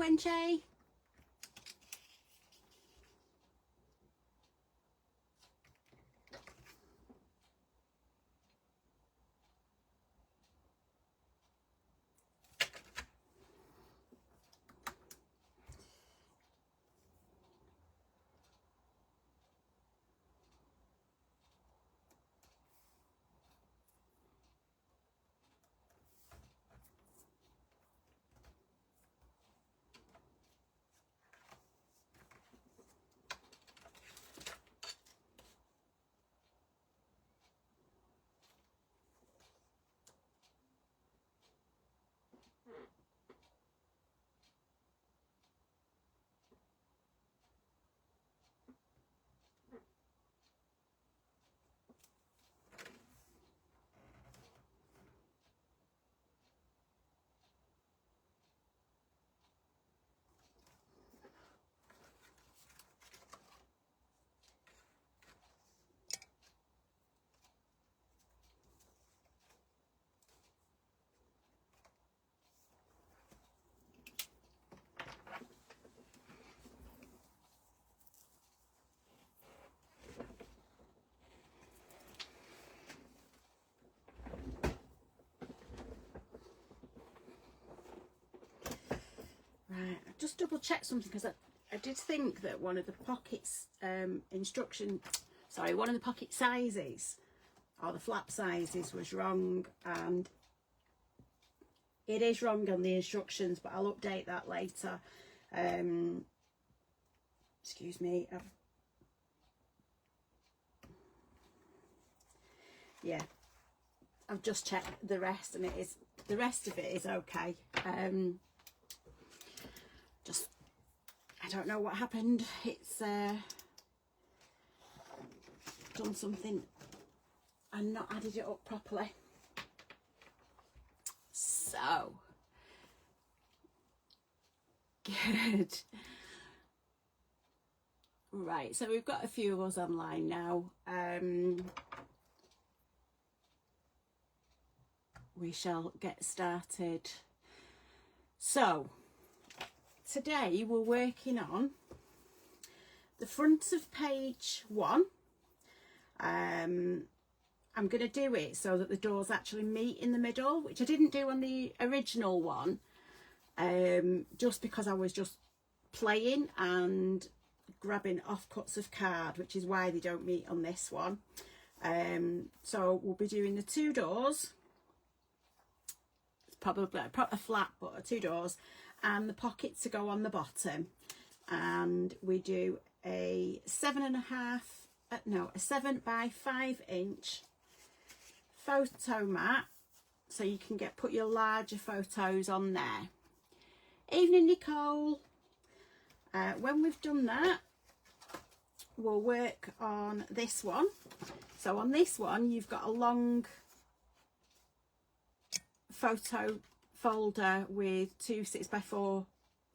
Wenche. Right, I just double checked something because I did think that one of the pockets one of the pocket sizes or the flap sizes was wrong, and it is wrong on the instructions, but I'll update that later. Excuse me. I've just checked the rest, and the rest of it is okay. Just, I don't know what happened. It's done something and not added it up properly. So, good. Right, so we've got a few of us online now. We shall get started. So, today we're working on the front of page 1. I'm going to do it so that the doors actually meet in the middle, which I didn't do on the original one, just because I was just playing and grabbing offcuts of card, which is why they don't meet on this one. So we'll be doing the 2 doors. It's probably a flat, but 2 doors, and the pockets to go on the bottom. And we do a 7 by 5 inch photo mat, so you can put your larger photos on there. Evening, Nicole. When we've done that, we'll work on this one. So on this one, you've got a long photo folder with 2 6x4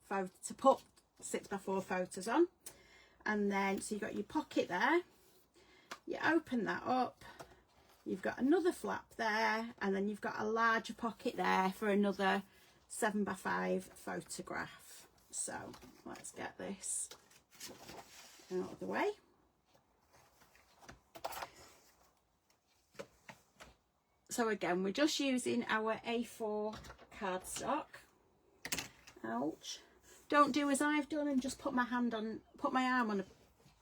photos to put 6x4 photos on, and then so you've got your pocket there. You open that up, you've got another flap there, and then you've got a larger pocket there for another 7x5 photograph. So let's get this out of the way. So again, we're just using our A4 cardstock. Ouch. Don't do as I've done and just put my arm on a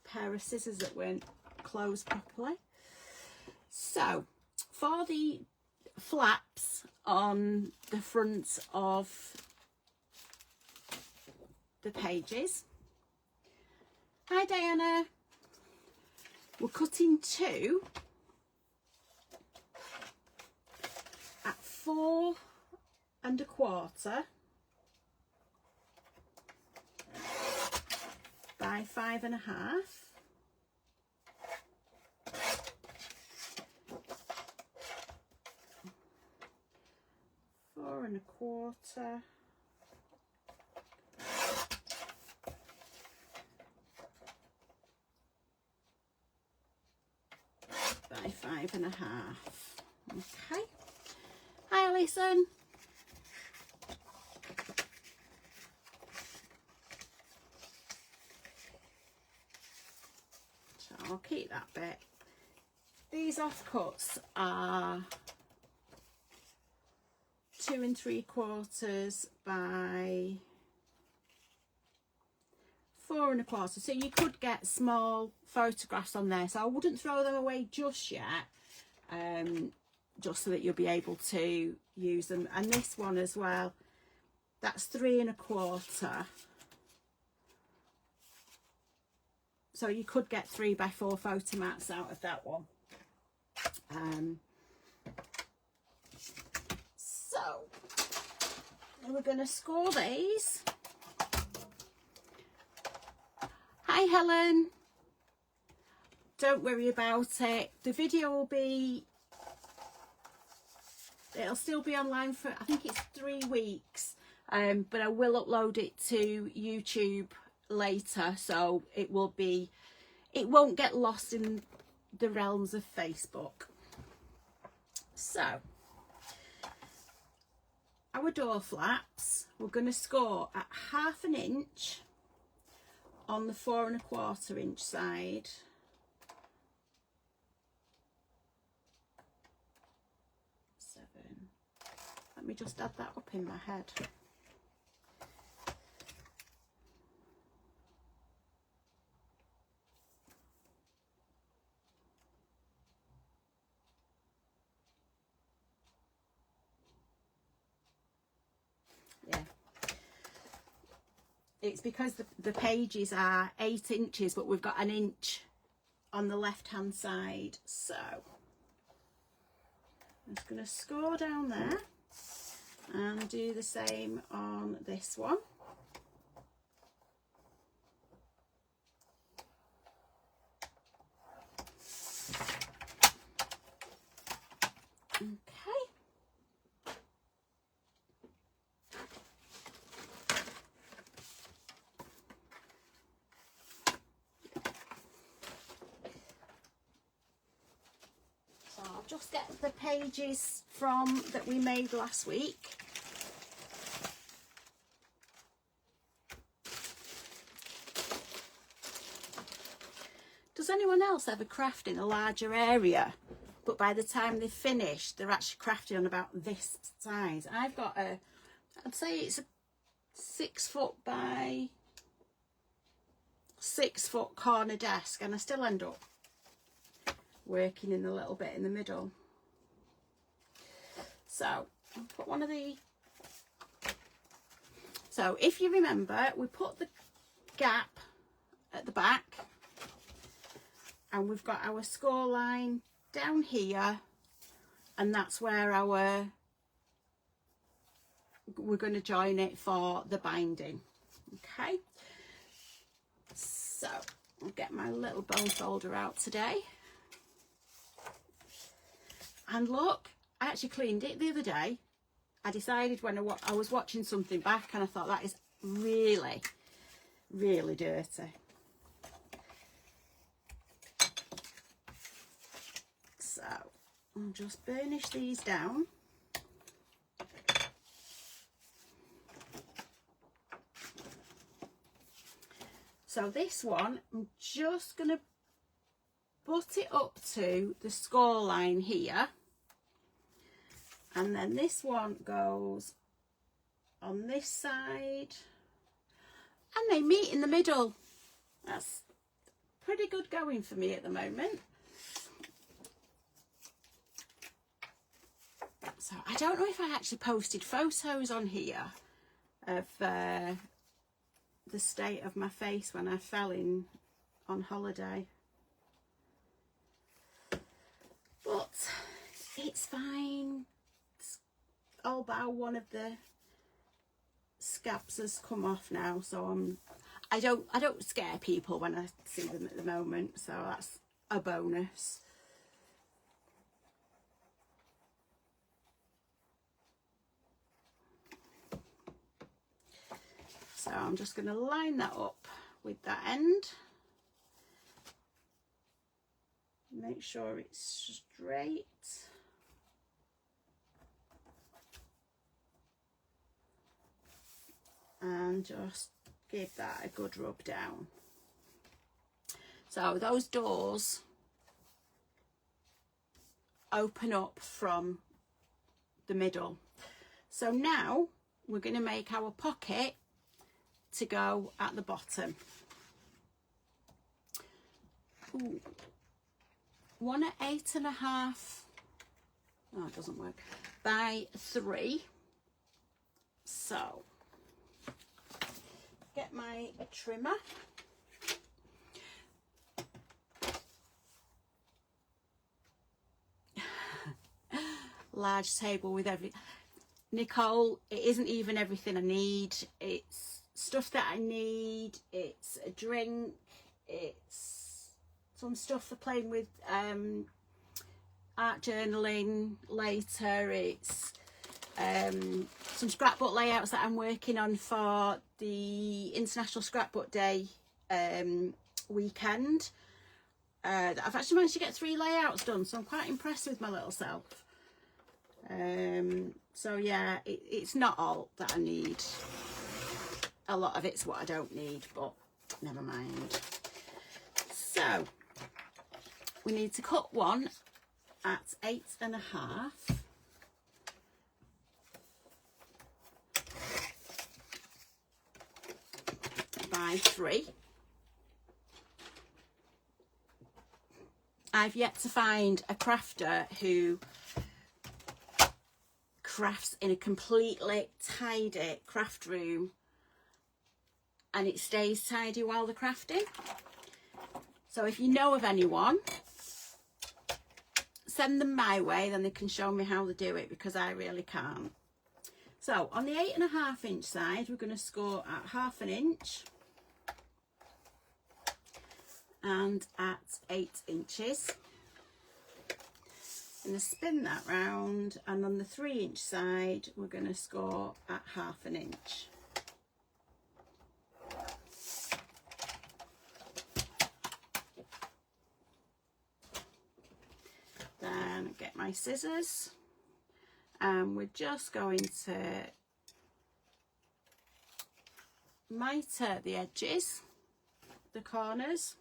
pair of scissors that weren't closed properly. So for the flaps on the front of the pages, hi Diana, we're cutting 2 at 4 1/4 by 5 1/2. 4 1/4 by 5 1/2. Okay. Hi Alison. I'll keep that bit. These offcuts are 2 3/4 by 4 1/4. So you could get small photographs on there. So I wouldn't throw them away just yet, just so that you'll be able to use them. And this one as well, that's 3 1/4. So you could get 3 by 4 photo mats out of that one. So we're going to score these. Hi Helen, don't worry about it. The video will be, it'll still be online for, I think it's 3 weeks, but I will upload it to YouTube later, so it won't get lost in the realms of Facebook. So our door flaps, we're going to score at 1/2 inch on the 4 1/4 inch side. Let me just add that up in my head. Yeah. It's because the pages are 8 inches, but we've got 1 inch on the left hand side. So I'm just going to score down there and do the same on this one. Okay. So I'll just get the pages from that we made last week. Does anyone else ever craft in a larger area, but by the time they've finished, they're actually crafting on about this size? I've got I'd say it's a 6 foot by 6 foot corner desk, and I still end up working in a little bit in the middle. So I'll put one of the, so if you remember, we put the gap at the back, and we've got our score line down here, and that's where we're going to join it for the binding. Okay, so I'll get my little bone folder out today, and look, I actually cleaned it the other day. I decided when I was watching something back, and I thought that is really, really dirty. So I'll just burnish these down. So this one, I'm just going to butt it up to the score line here. And then this one goes on this side. And they meet in the middle. That's pretty good going for me at the moment. So I don't know if I actually posted photos on here of the state of my face when I fell in on holiday, but it's fine. It's all but one of the scabs has come off now, so I don't scare people when I see them at the moment, so that's a bonus. So I'm just going to line that up with that end. Make sure it's straight. And just give that a good rub down. So those doors open up from the middle. So now we're going to make our pocket to go at the bottom. Ooh. One at 8.5, oh, it doesn't work, by 3. So get my trimmer. Large table with everything. Nicole, it isn't even everything I need. It's stuff that I need. It's a drink. It's some stuff for playing with art journaling later. It's some scrapbook layouts that I'm working on for the International Scrapbook Day weekend. I've actually managed to get 3 layouts done, so I'm quite impressed with my little self. So yeah, it's not all that I need. A lot of it's what I don't need, but never mind. So we need to cut one at 8.5 by 3. I've yet to find a crafter who crafts in a completely tidy craft room and it stays tidy while they're crafting. So if you know of anyone, send them my way, then they can show me how they do it, because I really can't. So on the 8.5 inch side, we're going to score at 1/2 inch and at 8 inches. I'm going to spin that round, and on the 3 inch side we're going to score at 1/2 inch. Then get my scissors, and we're just going to miter the edges, the corners,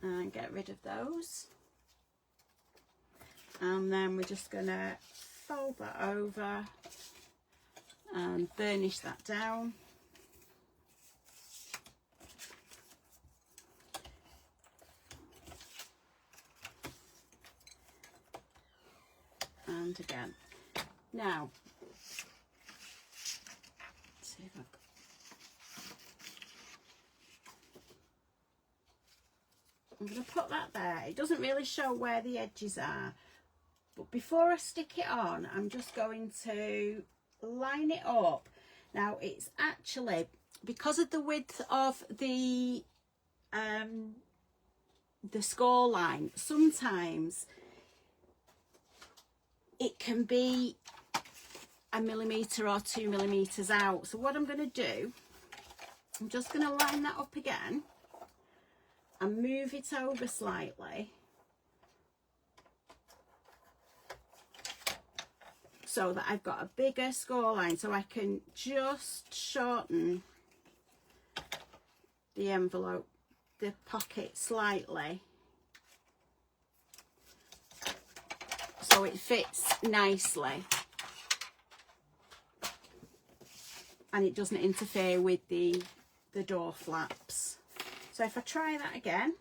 and get rid of those. And then we're just going to fold that over and burnish that down. And again. Now, let's see if I've got, I'm going to put that there. It doesn't really show where the edges are, but before I stick it on, I'm just going to line it up. Now, it's actually, because of the width of the score line, sometimes it can be 1 millimetre or 2 millimetres out. So what I'm going to do, I'm just going to line that up again and move it over slightly so that I've got a bigger score line, so I can just shorten the envelope, the pocket slightly, so it fits nicely and it doesn't interfere with the door flaps. So if I try that again,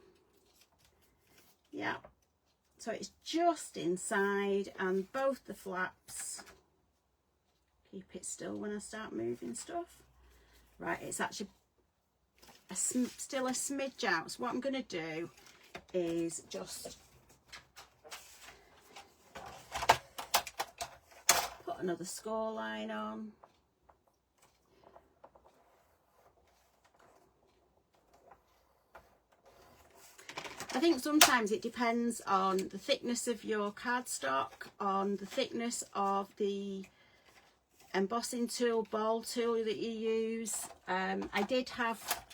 yeah, so it's just inside, and both the flaps, keep it still when I start moving stuff. Right, it's actually still a smidge out. So what I'm going to do is just put another score line on. I think sometimes it depends on the thickness of your cardstock, on the thickness of the embossing tool, ball tool that you use. I did have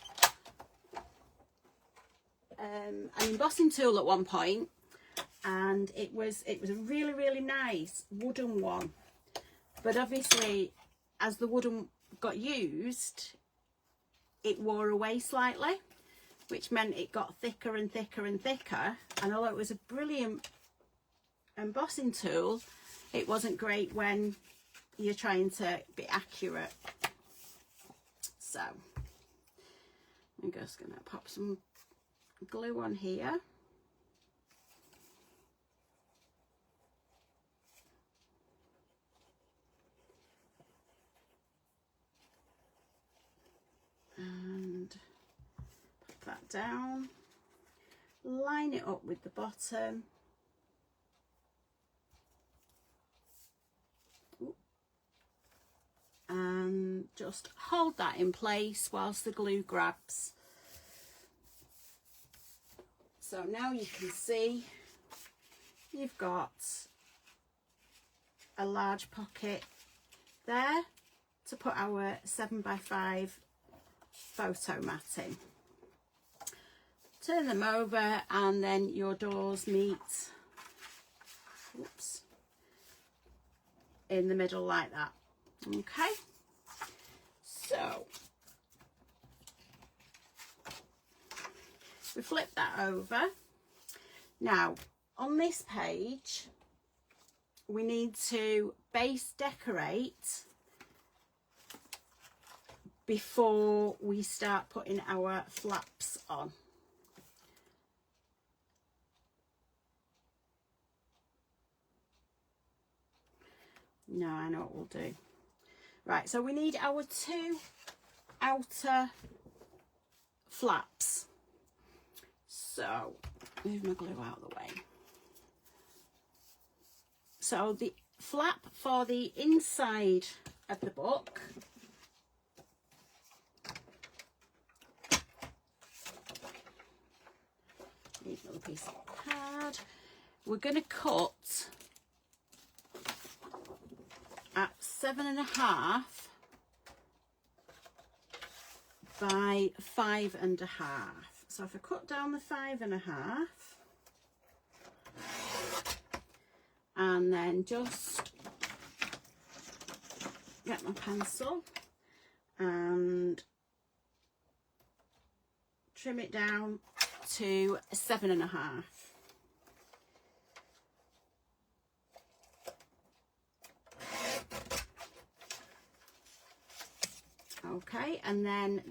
an embossing tool at one point, and it was a really nice wooden one, but obviously as the wooden got used, it wore away slightly, which meant it got thicker and thicker and thicker. And although it was a brilliant embossing tool, it wasn't great when you're trying to be accurate. So I'm just going to pop some glue on here. And pop that down, line it up with the bottom. And just hold that in place whilst the glue grabs. So now you can see you've got a large pocket there to put our 7x5 photo mat in. Turn them over and then your doors meet, oops, in the middle like that. Okay, so we flip that over. Now on this page we need to base decorate before we start putting our flaps on. No, I know what we'll do. Right, so we need our 2 outer flaps. So move my glue out of the way. So the flap for the inside of the book need another piece of card. We're going to cut at 7.5 by 5.5. So if I cut down the 5.5 and then just get my pencil and trim it down to 7.5. Okay, and then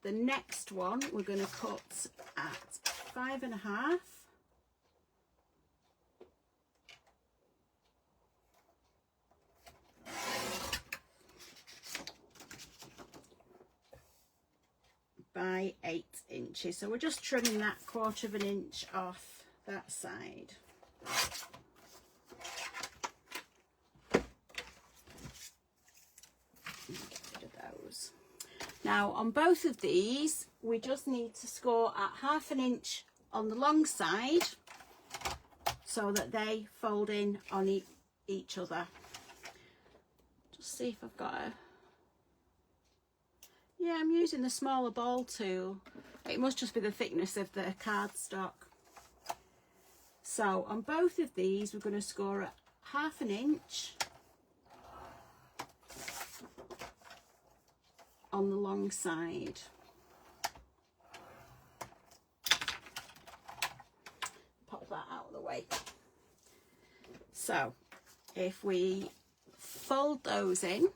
the next one we're going to cut at 5.5. by 8 inches. So we're just trimming that 1/4 inch off that side. Get rid of those. Now on both of these we just need to score at 1/2 inch on the long side so that they fold in on each other. Just see if I've got a... Yeah, I'm using the smaller ball tool. It must just be the thickness of the cardstock. So on both of these we're going to score at 1/2 inch on the long side. Pop that out of the way. So if we fold those in,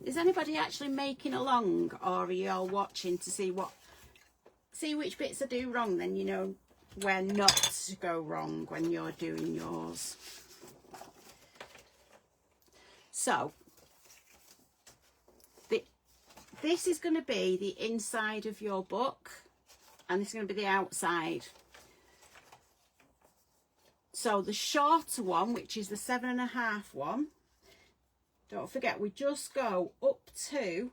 is anybody actually making along, or are you all watching to see which bits I do wrong, then you know where not to go wrong when you're doing yours. So this is going to be the inside of your book and this is going to be the outside. So the shorter one, which is the 7.5 one, don't forget we just go up to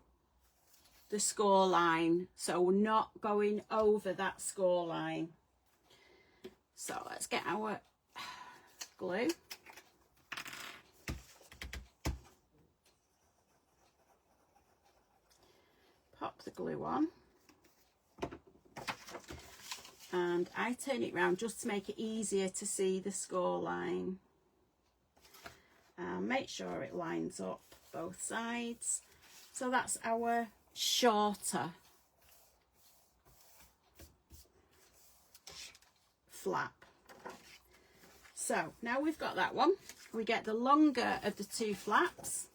the score line, so we're not going over that score line. So let's get our glue. Pop the glue on. And I turn it round just to make it easier to see the score line. Make sure it lines up both sides. So that's our shorter flap. So now we've got that one, we get the longer of the two flaps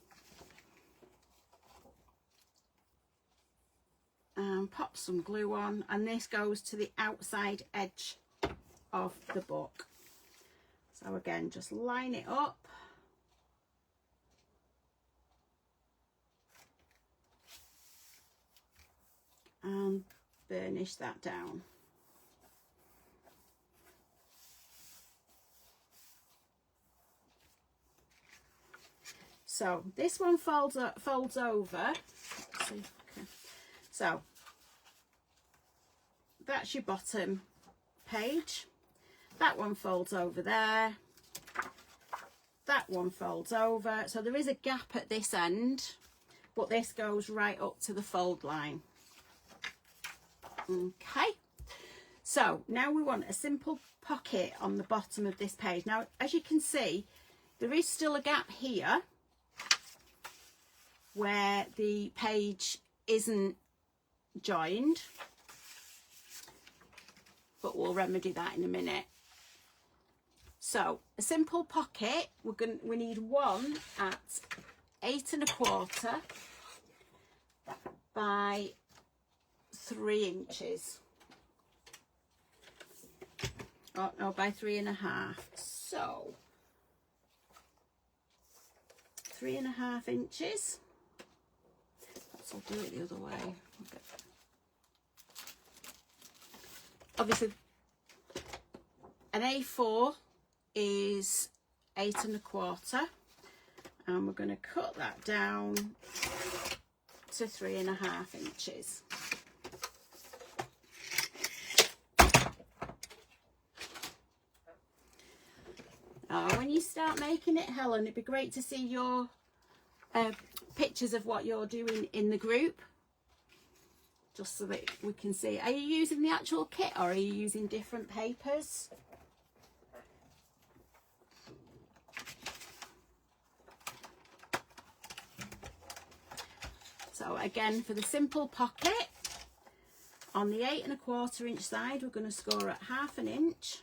and pop some glue on, and this goes to the outside edge of the book. So again, just line it up and burnish that down. So this one folds over. Let's see. Okay. So that's your bottom page. That one folds over there. That one folds over. So there is a gap at this end, but this goes right up to the fold line. Okay. So now we want a simple pocket on the bottom of this page. Now, as you can see, there is still a gap here where the page isn't joined, but we'll remedy that in a minute. So a simple pocket, we need one at 8 1/4 by 3 inches. Oh no, by 3 1/2. So 3 1/2 inches. I'll do it the other way. Okay. Obviously, an A4 is 8 1/4, and we're going to cut that down to 3 1/2 inches. When you start making it, Helen, it'd be great to see your pictures of what you're doing in the group, just so that we can see. Are you using the actual kit or are you using different papers? So again, for the simple pocket, on the 8 1/4 inch side, we're going to score at 1/2 inch.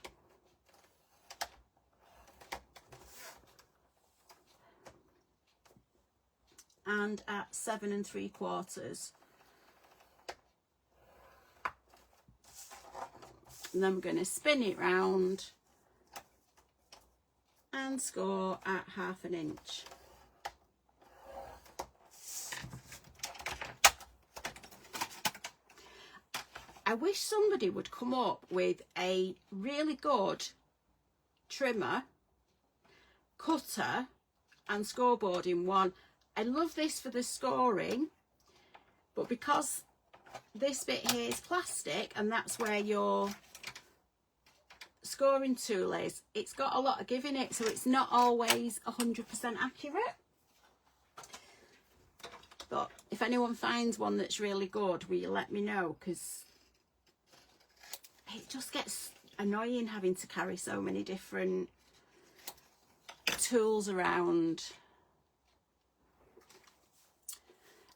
And at 7 3/4. And then we're going to spin it round and score at 1/2 inch. I wish somebody would come up with a really good trimmer, cutter and scoreboard in one. I love this for the scoring, but because this bit here is plastic and that's where your scoring tool is, it's got a lot of give in it, so it's not always 100% accurate. But if anyone finds one that's really good, will you let me know, because it just gets annoying having to carry so many different tools around.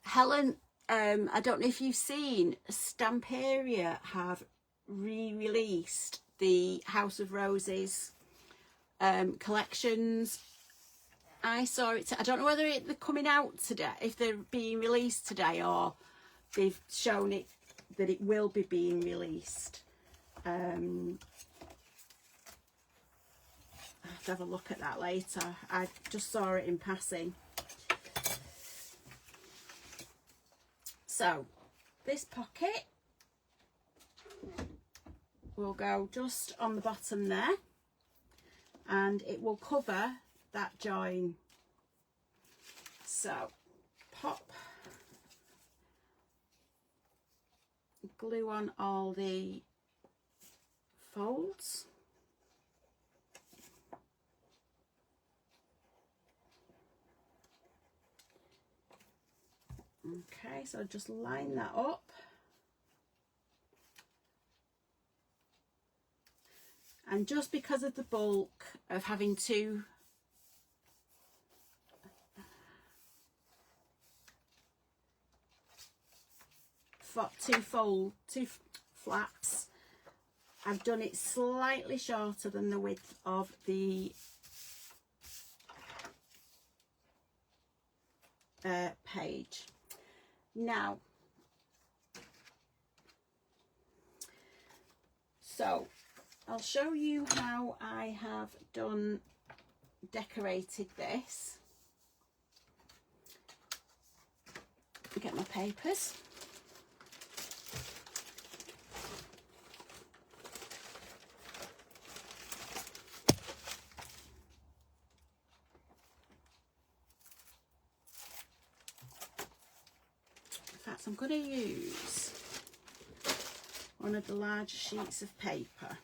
Helen, I don't know if you've seen, Stamperia have re-released the House of Roses collections. I saw it, I don't know whether they're coming out today, if they're being released today, or they've shown it that it will be being released. I'll have to have a look at that later. I just saw it in passing. So this pocket will go just on the bottom there, and it will cover that join. So pop glue on all the folds. Okay, so just line that up. And just because of the bulk of having two two flaps. I've done it slightly shorter than the width of the page. Now, so I'll show you how I have decorated this. Get my papers. In fact, I'm going to use one of the larger sheets of paper.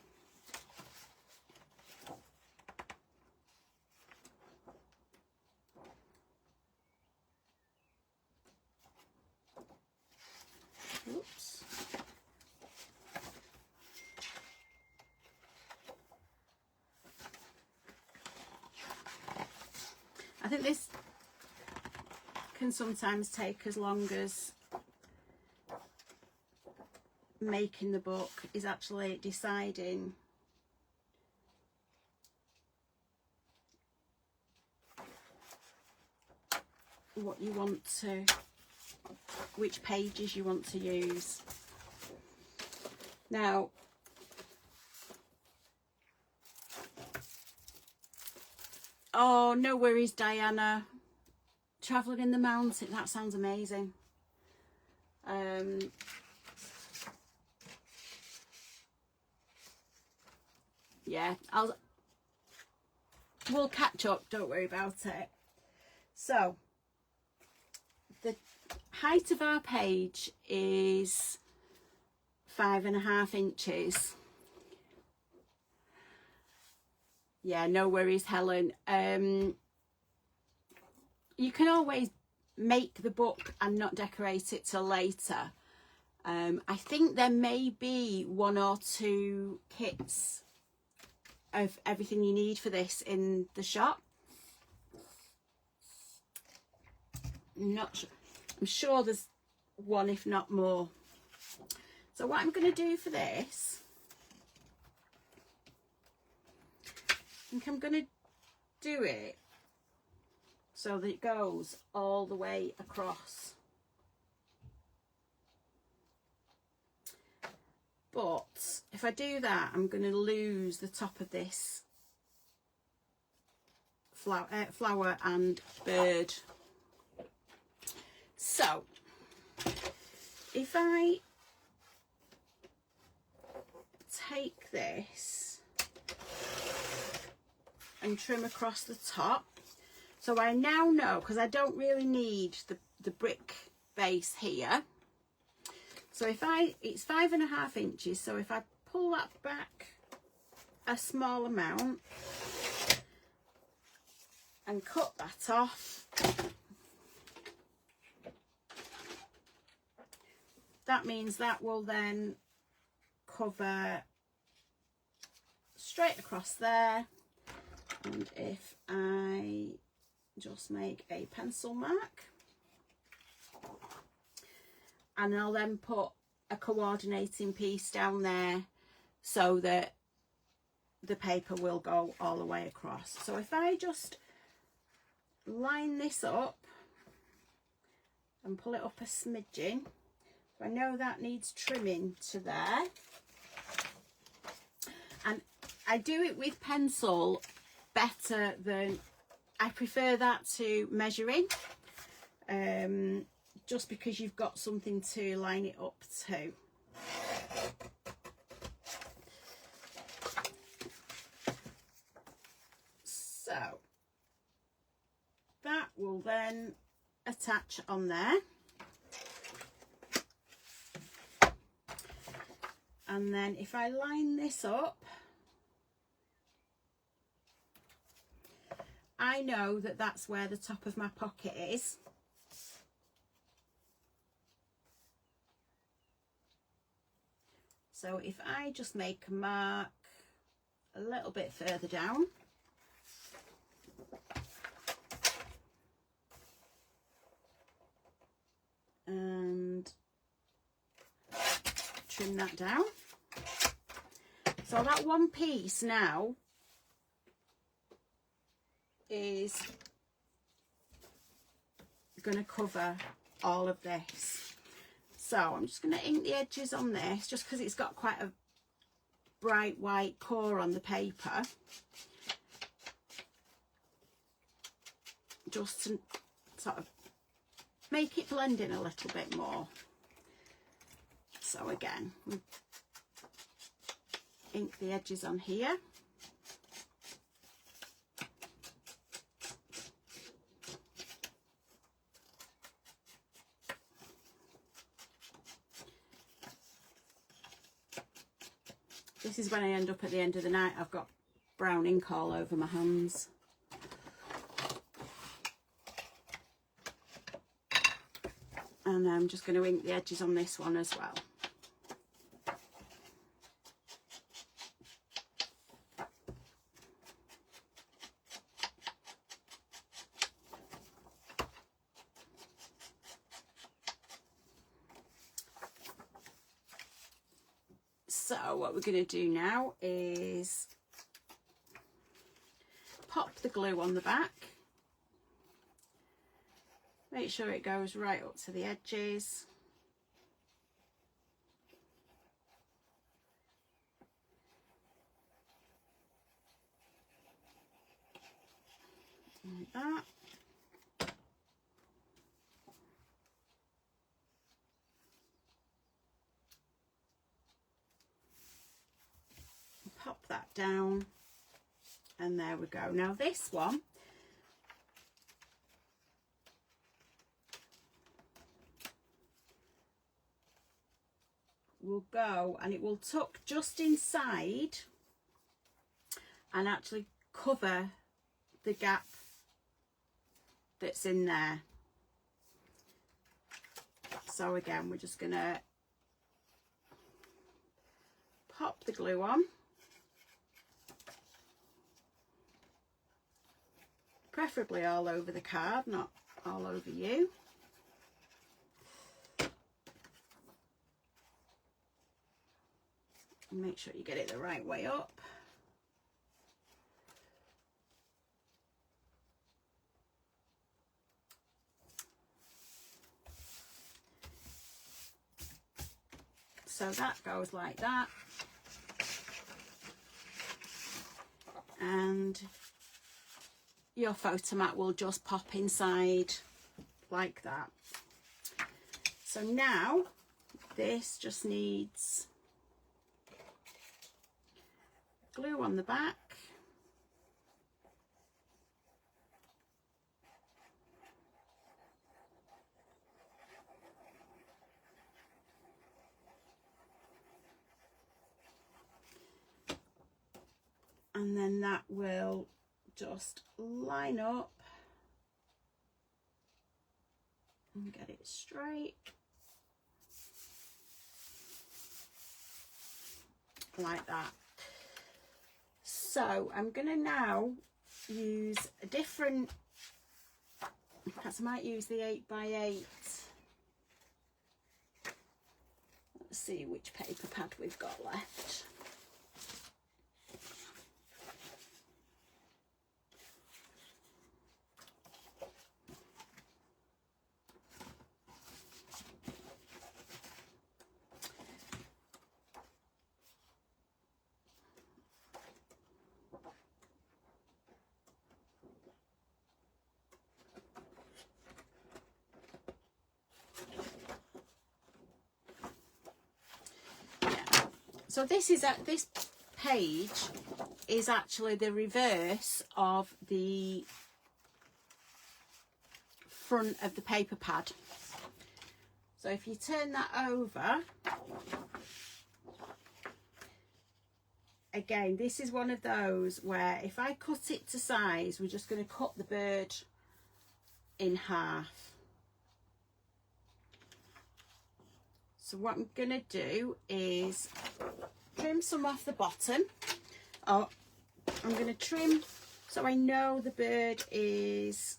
Oops. I think this can sometimes take as long as making the book is actually deciding what you want to, which pages you want to use. Now, oh, no worries, Diana. Travelling in the mountain, that sounds amazing. Yeah, we'll catch up, don't worry about it. So, the height of our page is 5.5 inches. Yeah, no worries, Helen. You can always make the book and not decorate it till later. I think there may be 1 or 2 kits of everything you need for this in the shop. Not sure. I'm sure there's 1, if not more. So what I'm going to do for this, I think I'm going to do it so that it goes all the way across. But if I do that, I'm going to lose the top of this flower and bird. So if I take this and trim across the top, so I now know, because I don't really need the brick base here. So if it's 5.5 inches, so if I pull that back a small amount and cut that off, that means that will then cover straight across there. And if I just make a pencil mark, and I'll then put a coordinating piece down there so that the paper will go all the way across. So if I just line this up and pull it up a smidgen, I know that needs trimming to there. And I do it with pencil better than, I prefer that to measuring. Just because you've got something to line it up to. So that will then attach on there. And then if I line this up, I know that that's where the top of my pocket is. So if I just make a mark a little bit further down, and trim that down. So that one piece now is going to cover all of this. So I'm just going to ink the edges on this, just because it's got quite a bright white core on the paper, just to sort of make it blend in a little bit more. So again, ink the edges on here. This is when I end up at the end of the night, I've got brown ink all over my hands. And I'm just going to ink the edges on this one as well. So what we're going to do now is pop the glue on the back. Make sure it goes right up to the edges. Like that. Pop that down, and there we go. Now this one, will go and it will tuck just inside and actually cover the gap that's in there. So again, we're just gonna pop the glue on, preferably all over the card, not all over you. And make sure you get it the right way up. So that goes like that. And your photo mat will just pop inside like that. So now this just needs glue on the back. And then that will just line up and get it straight like that. So I'm going to now use a different, perhaps I might use the 8x8. Let's see which paper pad we've got left. So this page is actually the reverse of the front of the paper pad. So if you turn that over, again, this is one of those where if I cut it to size, we're just going to cut the bird in half. So what I'm going to do is trim some off the bottom. Oh, I'm going to trim so I know the bird is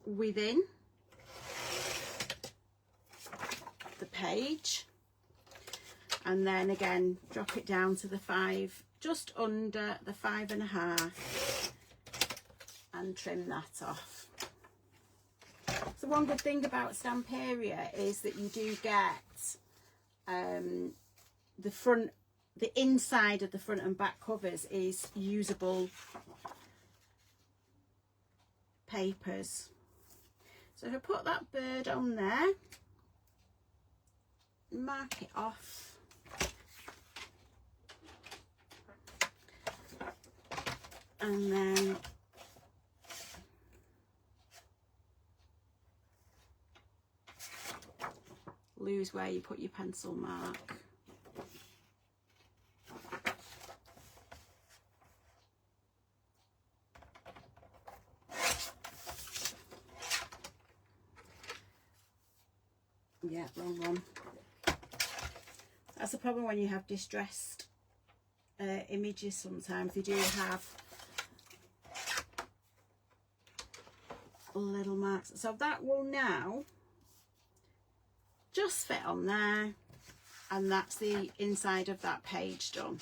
within the page. and then again drop it down to the 5, just under the 5.5, and trim that off. So one good thing about Stamperia is that you do get the inside of the front and back covers is usable papers. So if I put that bird on there, mark it off, and then lose where you put your pencil mark. Yeah, wrong one. That's the problem when you have distressed images. Sometimes they do have little marks. So that will now just fit on there, and that's the inside of that page done.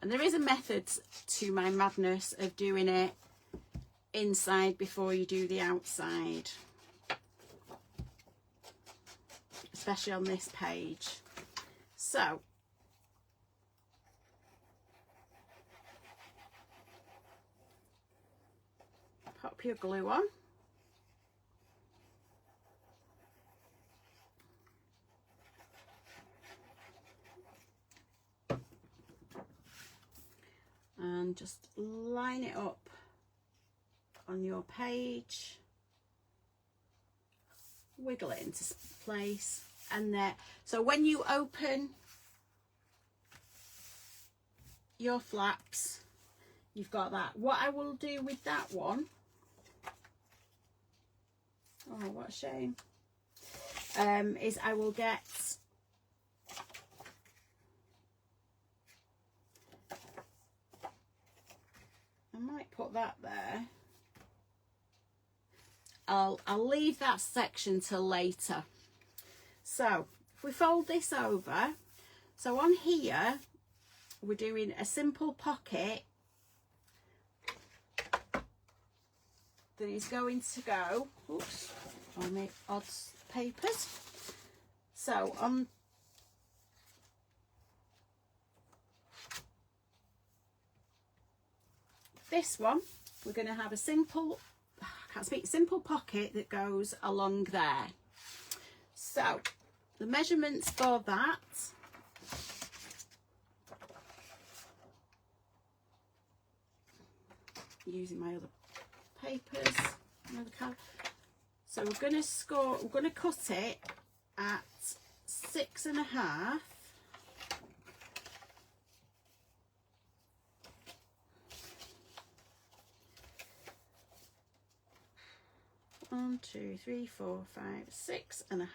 And there is a method to my madness of doing it inside before you do the outside, especially on this page. So pop your glue on, and just line it up on your page, wiggle it into place, and there. So when you open your flaps, you've got that. What I will do with that one, oh what a shame, is I will get I might put that there. I'll leave that section till later. So if we fold this over, so on here we're doing a simple pocket that is going to go, oops, on my odds papers. So on this one, we're going to have a simple, I can't speak, simple pocket that goes along there. So the measurements for that, using my other papers, another colour. So we're going to cut it at 6.5 . 1, 2, 3, 4, 5, 6.5.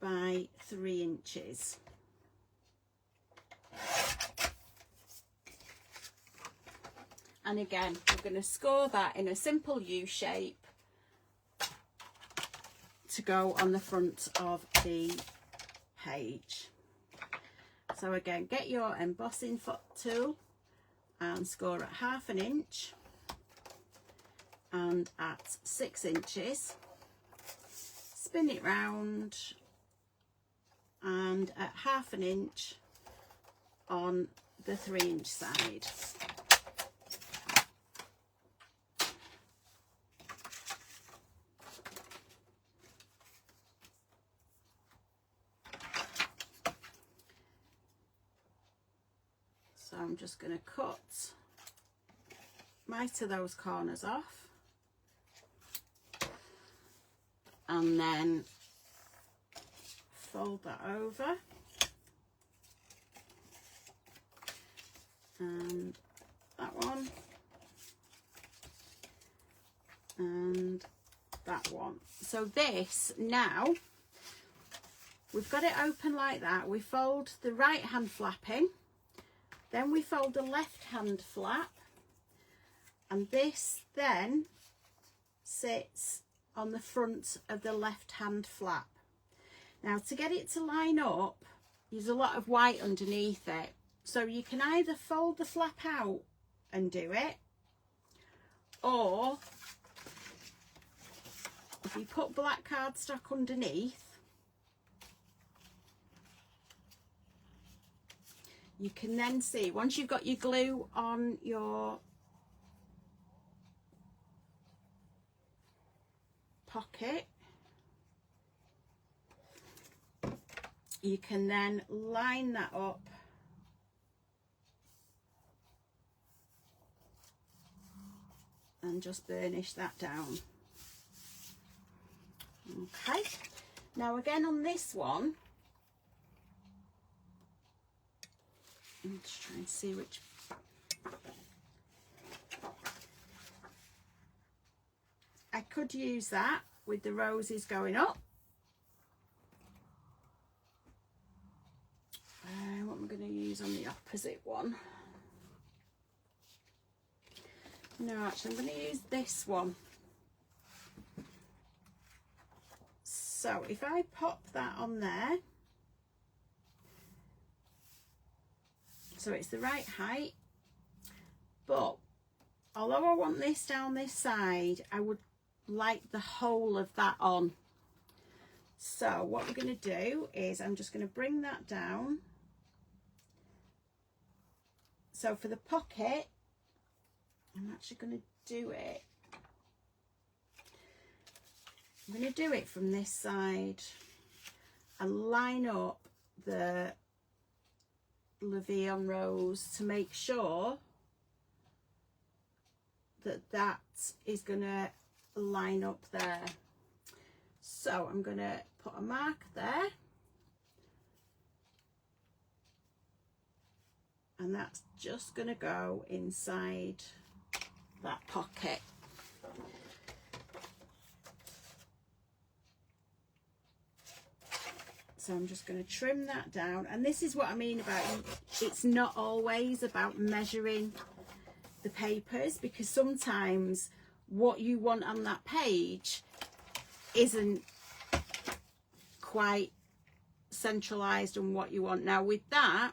By 3 inches. And again, we're going to score that in a simple U shape to go on the front of the page. So again, get your embossing foot tool and score at 1/2 inch and at 6 inches. Spin it round and at 1/2 inch on the 3 inch side. So I'm just going to cut most of those corners off, and then fold that over, and that one, and that one. So this now we've got it open like that. We fold the right hand flap in, then we fold the left hand flap, and this then sits on the front of the left hand flap. Now to get it to line up, there's a lot of white underneath it, so you can either fold the flap out and do it, or if you put black cardstock underneath, you can then see, once you've got your glue on your pocket, you can then line that up and just burnish that down. Okay, now again on this one, let's try and see which. I could use that with the roses going up. What am I going to use on the opposite one? No, actually I'm going to use this one. So if I pop that on there, so it's the right height, but although I want this down this side, I would like the whole of that on. So what we're going to do is I'm just going to bring that down. So for the pocket, I'm actually going to do it. I'm going to do it from this side and line up the Le Veillon rose to make sure that that is going to line up there. So I'm going to put a mark there, and that's just going to go inside that pocket. So I'm just going to trim that down, and this is what I mean about it's not always about measuring the papers, because sometimes what you want on that page isn't quite centralized on what you want. Now with that,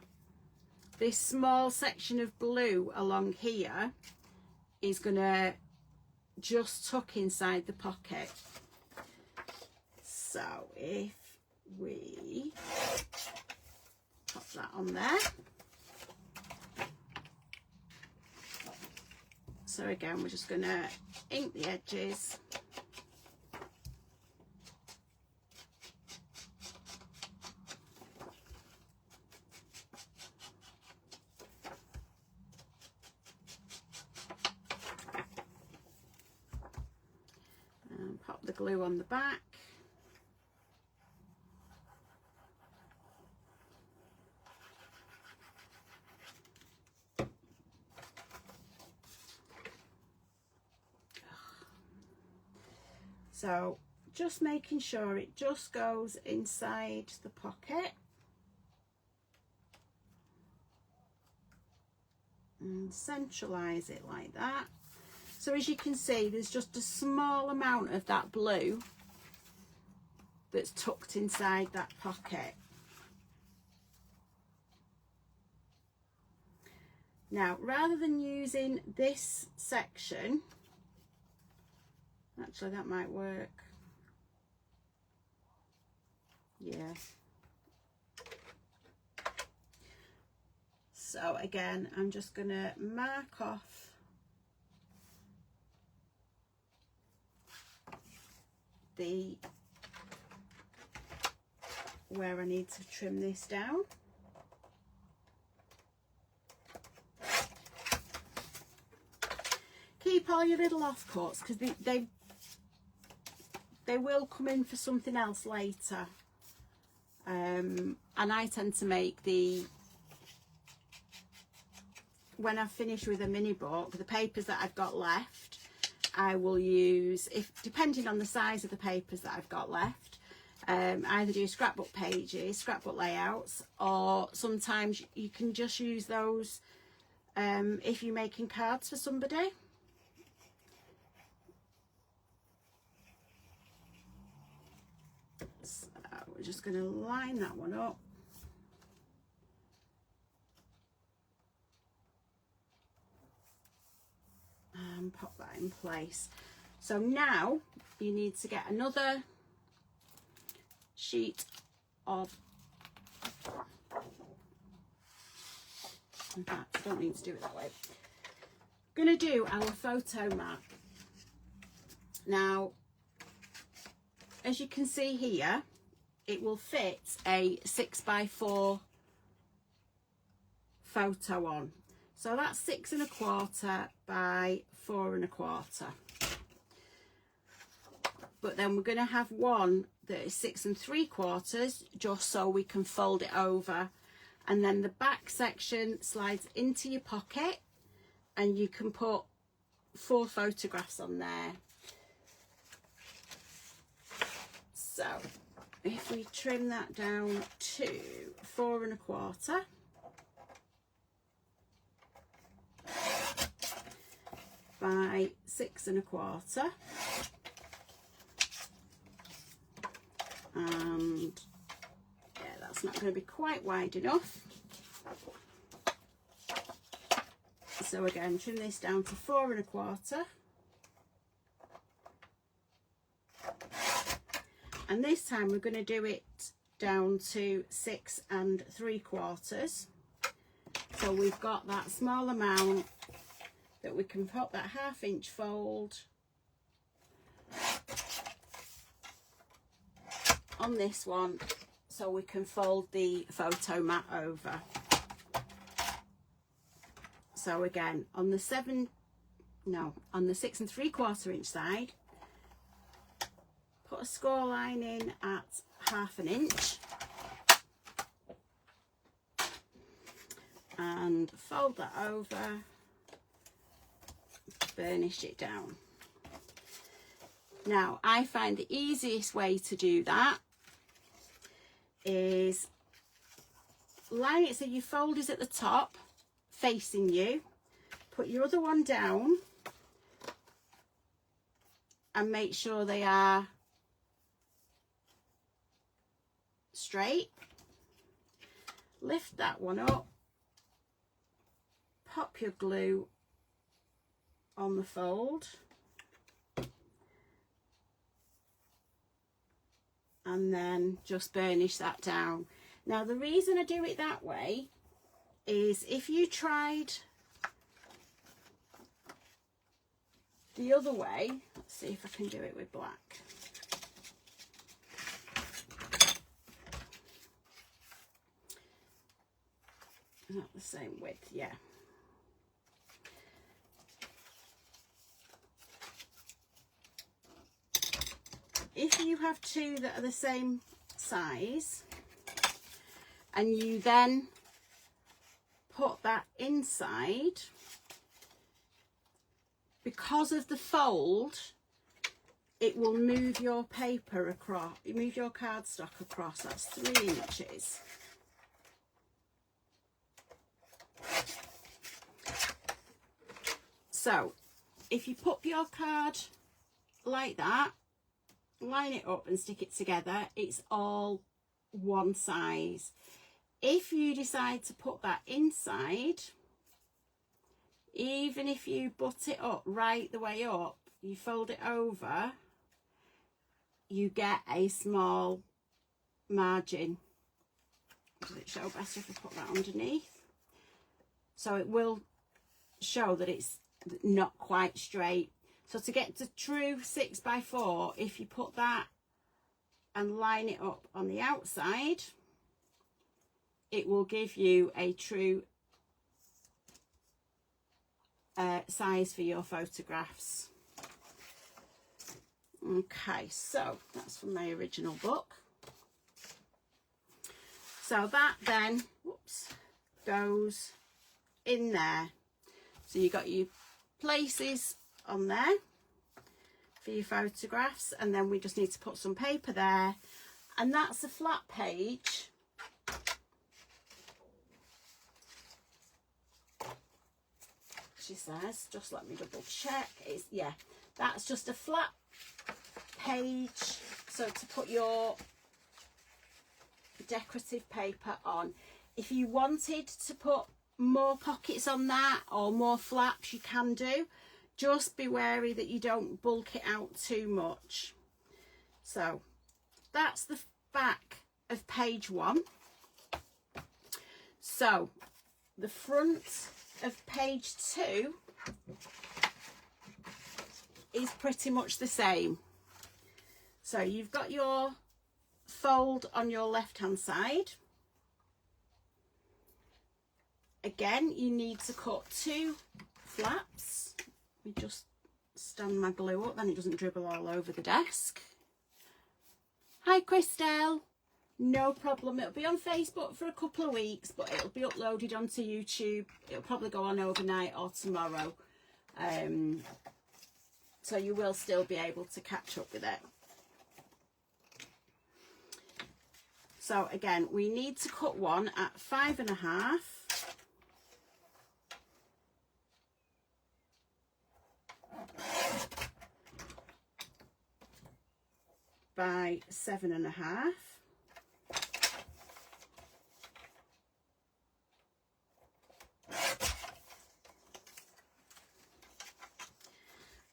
this small section of blue along here is going to just tuck inside the pocket. So if we pop that on there. So again, we're just going to ink the edges. And pop the glue on the back. So just making sure it just goes inside the pocket and centralize it like that. So as you can see, there's just a small amount of that blue that's tucked inside that pocket. Now, rather than using this section, actually that might work. Yeah. So again, I'm just going to mark off the where I need to trim this down. Keep all your little offcuts, because they will come in for something else later. And I tend to make when I finish with a mini book, the papers that I've got left, I will use, depending on the size of the papers that I've got left, either do scrapbook pages, scrapbook layouts, or sometimes you can just use those if you're making cards for somebody. So we're just going to line that one up. And pop that in place. So now you need to get another sheet of, in fact I don't need to do it that way. I'm going to do our photo mat. Now as you can see here, it will fit a 6x4 photo on. So that's 6 1/4 by 4 1/4. But then we're going to have one that is 6 3/4, just so we can fold it over. And then the back section slides into your pocket and you can put 4 photographs on there. So if we trim that down to 4 1/4, by 6 1/4, and yeah, that's not going to be quite wide enough, so again trim this down to 4 1/4, and this time we're going to do it down to 6 3/4. So we've got that small amount that we can put that 1/2 inch fold on this one, so we can fold the photo mat over. So again, on the 6 3/4 inch side, put a score line in at 1/2 inch and fold that over, burnish it down. Now I find the easiest way to do that is line it so your fold is at the top facing you, put your other one down and make sure they are straight. Lift that one up, pop your glue on the fold, and then just burnish that down. Now the reason I do it that way is if you tried the other way, let's see if I can do it with black. Not the same width, yeah. If you have 2 that are the same size and you then put that inside, because of the fold, it will move your paper across, move your cardstock across. That's 3 inches. So if you put your card like that, line it up and stick it together, it's all one size. If you decide to put that inside, even if you butt it up right the way up, you fold it over, you get a small margin. Does it show better if I put that underneath? So it will show that it's not quite straight. So to get to true 6x4, if you put that and line it up on the outside, it will give you a true size for your photographs. Okay, so that's from my original book. So that then, whoops, goes in there. So you got your places on there for your photographs, and then we just need to put some paper there, And that's a flat page. She says, just let me double check. It's, yeah, that's just a flat page, so to put your decorative paper on. If you wanted to put more pockets on that or more flaps, you can do. Just be wary that you don't bulk it out too much. So that's the back of page 1. So the front of page 2 is pretty much the same. So you've got your fold on your left hand side. Again, you need to cut 2 flaps. Let me just stand my glue up, then it doesn't dribble all over the desk. Hi Christelle. No problem. It'll be on Facebook for a couple of weeks, but it'll be uploaded onto YouTube. It'll probably go on overnight or tomorrow. So you will still be able to catch up with it. So again, we need to cut one at 5.5 by 7.5.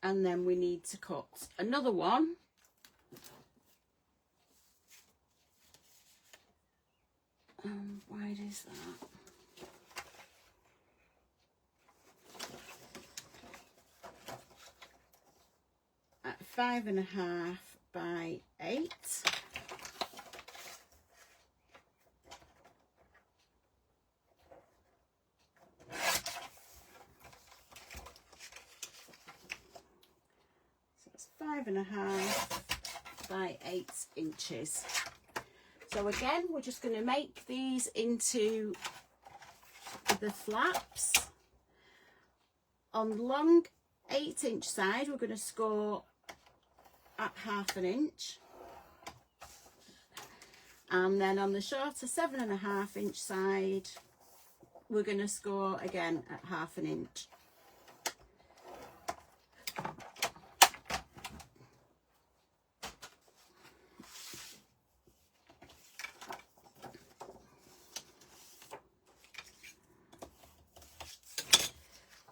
And then we need to cut another one wide is that? At 5.5 by 8. So it's 5.5 by 8 inches. So again, we're just going to make these into the flaps. On the long 8-inch side, we're going to score at 1/2 inch. And then on the shorter 7.5-inch side, we're going to score again at 1/2 inch.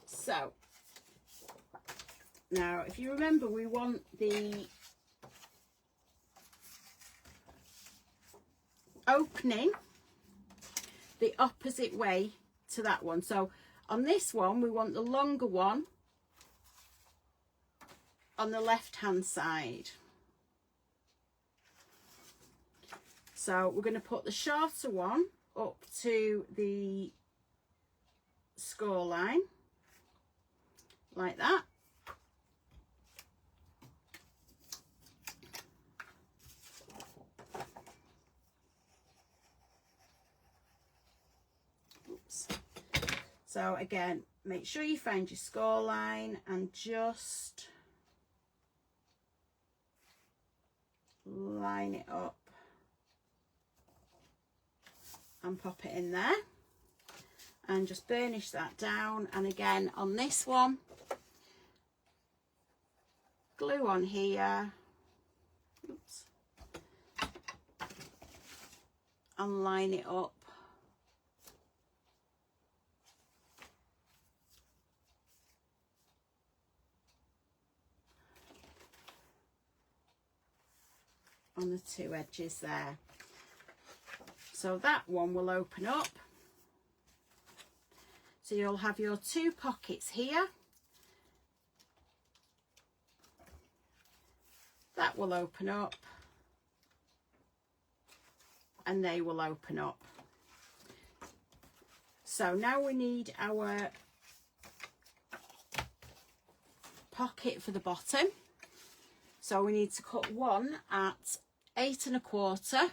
So now, if you remember, we want the opening the opposite way to that one. So on this one, we want the longer one on the left hand side. So we're going to put the shorter one up to the score line like that. Oops. So again, make sure you find your score line and just line it up and pop it in there and just burnish that down. And again, on this one, glue on here. Oops. And line it up. On the 2 edges there. So that one will open up. So you'll have your 2 pockets here. That will open up. And they will open up. So now we need our pocket for the bottom. So we need to cut one at 8 1/4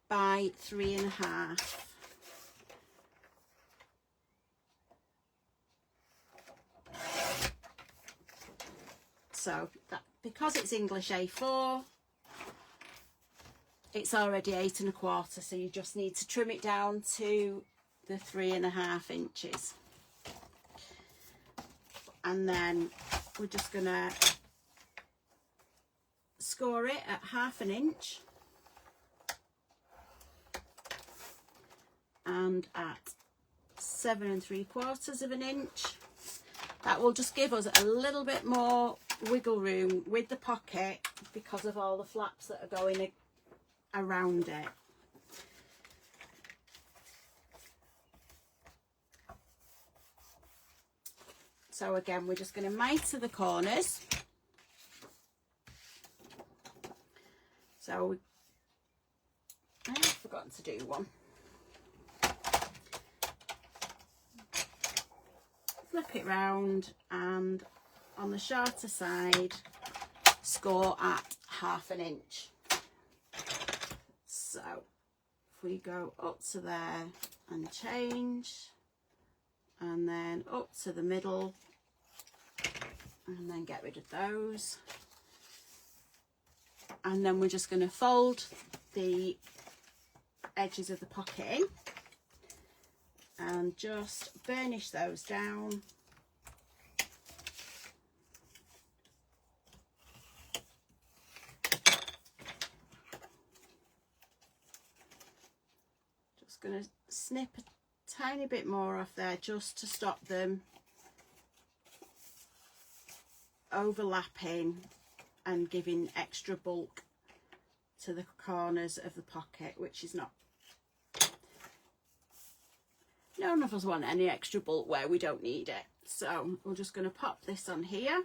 by 3 1/2. So that, because it's English A4, it's already 8 1/4, so you just need to trim it down to the 3 1/2 inches. And then we're just gonna score it at 1/2 inch and at 7 3/4 inch. That will just give us a little bit more wiggle room with the pocket because of all the flaps that are going around it. So again, we're just going to miter the corners. So I've forgotten to do one. Flip it round, and on the shorter side score at 1/2 inch. So if we go up to there and change, and then up to the middle, and then get rid of those, and then we're just going to fold the edges of the pocket in and just burnish those down. Just going to snip a tiny bit more off there just to stop them overlapping and giving extra bulk to the corners of the pocket, which is not, none of us want any extra bulk where we don't need it. So we're just going to pop this on here.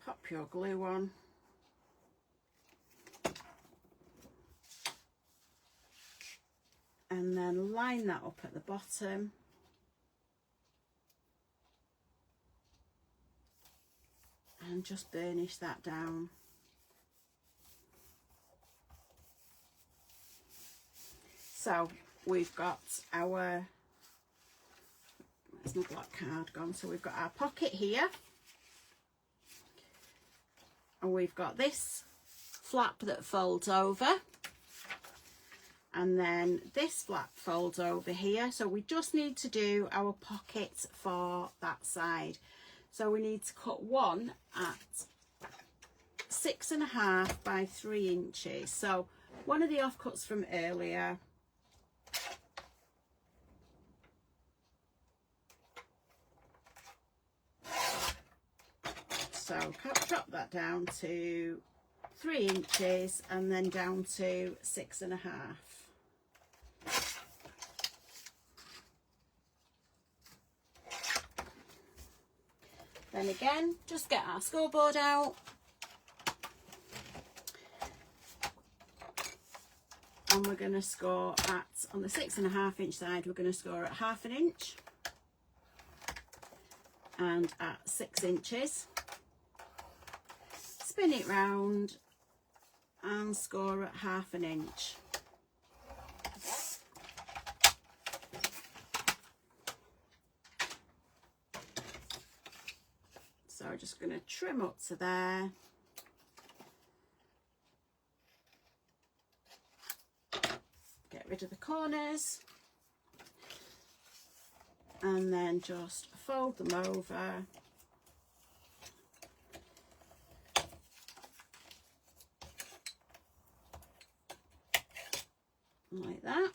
Pop your glue on. And then line that up at the bottom. And just burnish that down. So we've got our, where's my black card gone? So we've got our pocket here. And we've got this flap that folds over. And then this flap folds over here. So we just need to do our pockets for that side. So we need to cut one at 6 1/2 by 3 inches. So one of the offcuts from earlier. So drop that down to 3 inches and then down to 6 1/2. Then again, just get our scoreboard out and we're going to score at, on the 6 1/2 inch side, we're going to score at 1/2 inch and at 6 inches. Spin it round and score at 1/2 inch. So I'm just going to trim up to there. Get rid of the corners. And then just fold them over. Like that.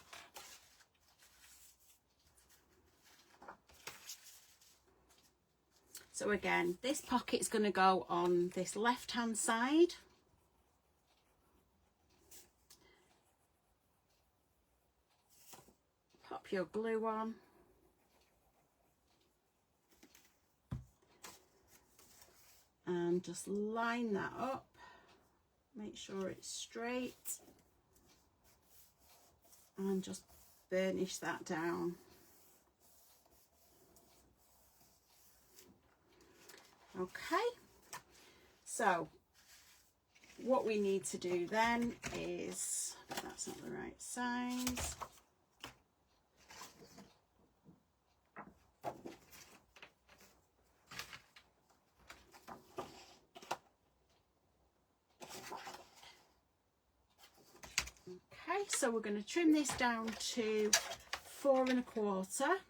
So again, this pocket's going to go on this left hand side. Pop your glue on. And just line that up. Make sure it's straight. And just burnish that down. Okay, so what we need to do then is, that's not the right size, Okay, so we're going to trim this down to 4 1/4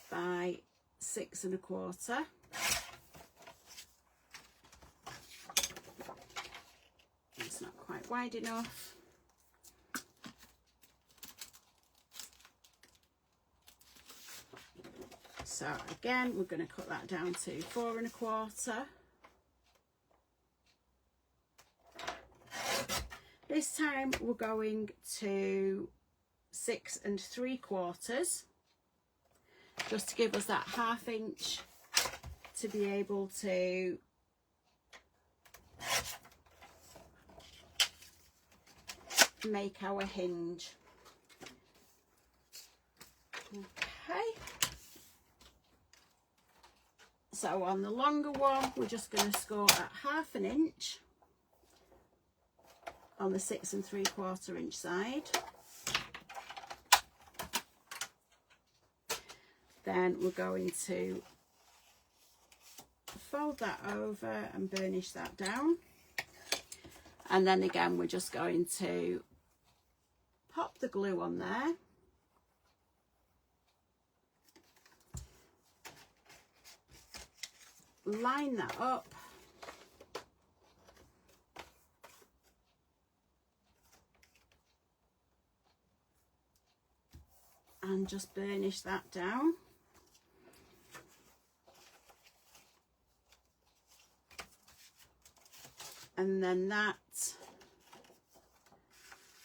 by 6 1/4. It's not quite wide enough. So again, we're going to cut that down to 4 1/4. This time we're going to 6 3/4, just to give us that 1/2 inch to be able to make our hinge. Okay. So on the longer one, we're just going to score at 1/2 inch on the 6 3/4 inch side. Then we're going to fold that over and burnish that down. And then again, we're just going to pop the glue on there. Line that up. And just burnish that down. And then that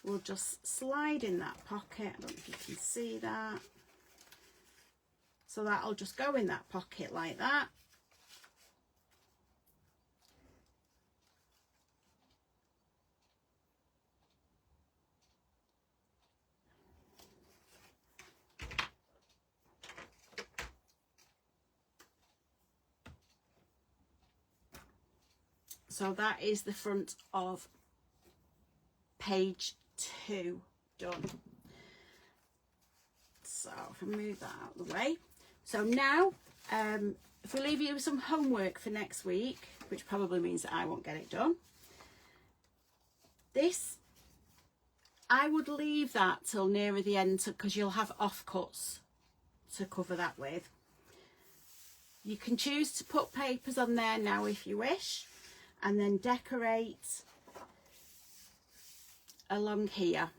will just slide in that pocket. I don't know if you can see that. So that'll just go in that pocket like that. So that is the front of page 2 done. So if I move that out of the way. So now, if we leave you with some homework for next week, which probably means that I won't get it done, this, I would leave that till nearer the end because you'll have offcuts to cover that with. You can choose to put papers on there now if you wish, and then decorate along here.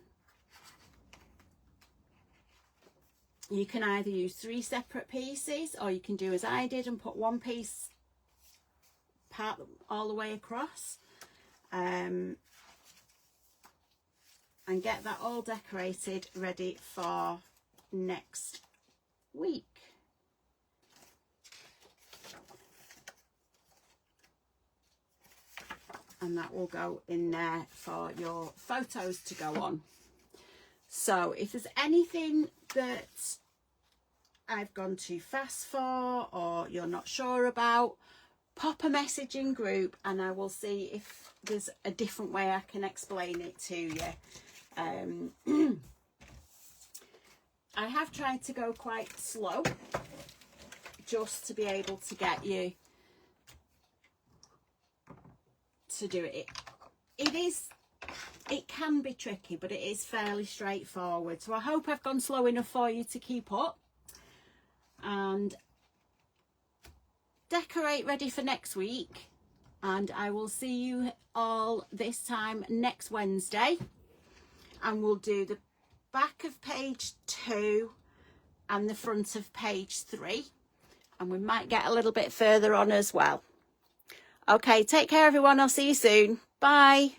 You can either use 3 separate pieces, or you can do as I did and put one piece part all the way across, and get that all decorated ready for next week. And that will go in there for your photos to go on. So if there's anything that I've gone too fast for or you're not sure about, pop a message in group and I will see if there's a different way I can explain it to you. I have tried to go quite slow just to be able to get you to do it. It can be tricky, but it is fairly straightforward. So I hope I've gone slow enough for you to keep up and decorate ready for next week. And I will see you all this time next Wednesday, and we'll do the back of page 2 and the front of page 3, and we might get a little bit further on as well. Okay, take care everyone. I'll see you soon. Bye.